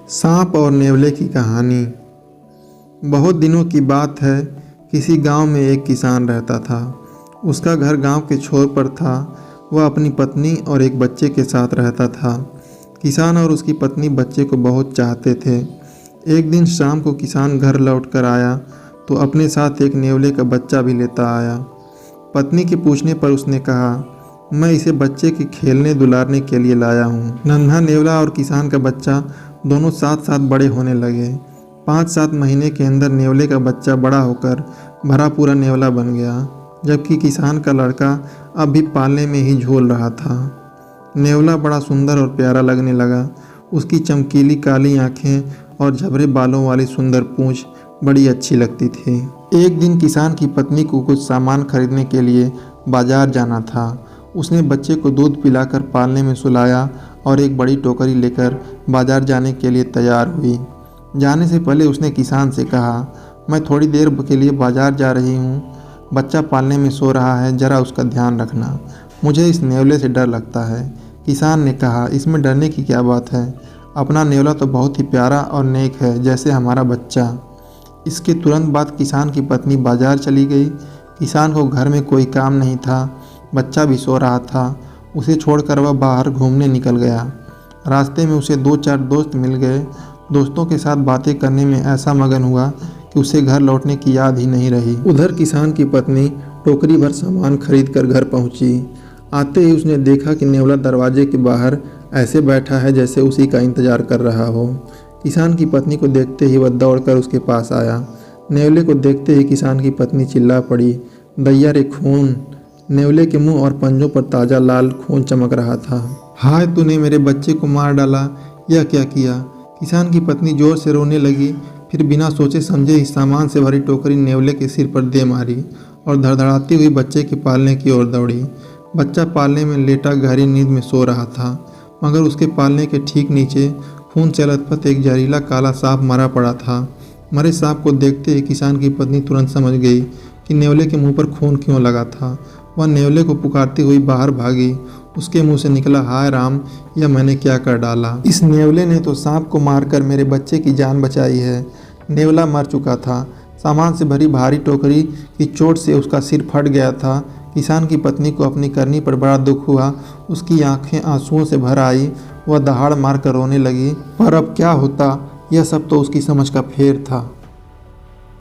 सांप और नेवले की कहानी। बहुत दिनों की बात है। किसी गांव में एक किसान रहता था। उसका घर गांव के छोर पर था। वह अपनी पत्नी और एक बच्चे के साथ रहता था। किसान और उसकी पत्नी बच्चे को बहुत चाहते थे। एक दिन शाम को किसान घर लौट कर आया तो अपने साथ एक नेवले का बच्चा भी लेता आया। पत्नी के पूछने पर उसने कहा, मैं इसे बच्चे के खेलने दुलारने के लिए लाया हूँ। नन्हा नेवला और किसान का बच्चा दोनों साथ साथ बड़े होने लगे। 5-7 महीने के अंदर नेवले का बच्चा बड़ा होकर भरा पूरा नेवला बन गया, जबकि किसान का लड़का अब भी पालने में ही झूल रहा था। नेवला बड़ा सुंदर और प्यारा लगने लगा। उसकी चमकीली काली आँखें और झबरे बालों वाली सुंदर पूँछ बड़ी अच्छी लगती थी। एक दिन किसान की पत्नी को कुछ सामान खरीदने के लिए बाजार जाना था। उसने बच्चे को दूध पिलाकर पालने में सुलाया और एक बड़ी टोकरी लेकर बाजार जाने के लिए तैयार हुई। जाने से पहले उसने किसान से कहा, मैं थोड़ी देर के लिए बाजार जा रही हूँ। बच्चा पालने में सो रहा है, ज़रा उसका ध्यान रखना। मुझे इस नेवले से डर लगता है। किसान ने कहा, इसमें डरने की क्या बात है? अपना नेवला तो बहुत ही प्यारा और नेक है, जैसे हमारा बच्चा। इसके तुरंत बाद किसान की पत्नी बाजार चली गई। किसान को घर में कोई काम नहीं था। बच्चा भी सो रहा था। उसे छोड़कर वह बाहर घूमने निकल गया। रास्ते में उसे 2-4 दोस्त मिल गए। दोस्तों के साथ बातें करने में ऐसा मगन हुआ कि उसे घर लौटने की याद ही नहीं रही। उधर किसान की पत्नी टोकरी भर सामान खरीद कर घर पहुंची। आते ही उसने देखा कि नेवला दरवाजे के बाहर ऐसे बैठा है जैसे उसी का इंतजार कर रहा हो। किसान की पत्नी को देखते ही वह दौड़कर उसके पास आया। नेवले को देखते ही किसान की पत्नी चिल्ला पड़ी, दैया रे खून! नेवले के मुंह और पंजों पर ताज़ा लाल खून चमक रहा था। हाय, तूने मेरे बच्चे को मार डाला, यह क्या किया? किसान की पत्नी जोर से रोने लगी। फिर बिना सोचे समझे ही सामान से भरी टोकरी नेवले के सिर पर दे मारी और धड़धड़ाती हुई बच्चे के पालने की ओर दौड़ी। बच्चा पालने में लेटा गहरी नींद में सो रहा था, मगर उसके पालने के ठीक नीचे खून से लथपथ एक जहरीला काला सांप मरा पड़ा था। मरे सांप को देखते ही किसान की पत्नी तुरंत समझ गई कि नेवले के मुंह पर खून क्यों लगा था। वह नेवले को पुकारती हुई बाहर भागी। उसके मुंह से निकला, हाय राम, यह मैंने क्या कर डाला? इस नेवले ने तो सांप को मारकर मेरे बच्चे की जान बचाई है। नेवला मर चुका था। सामान से भरी भारी टोकरी की चोट से उसका सिर फट गया था। किसान की पत्नी को अपनी करनी पर बड़ा दुख हुआ। उसकी आंखें आंसुओं से भर आई। वह दहाड़ मार कर रोने लगी। पर अब क्या होता, यह सब तो उसकी समझ का फेर था।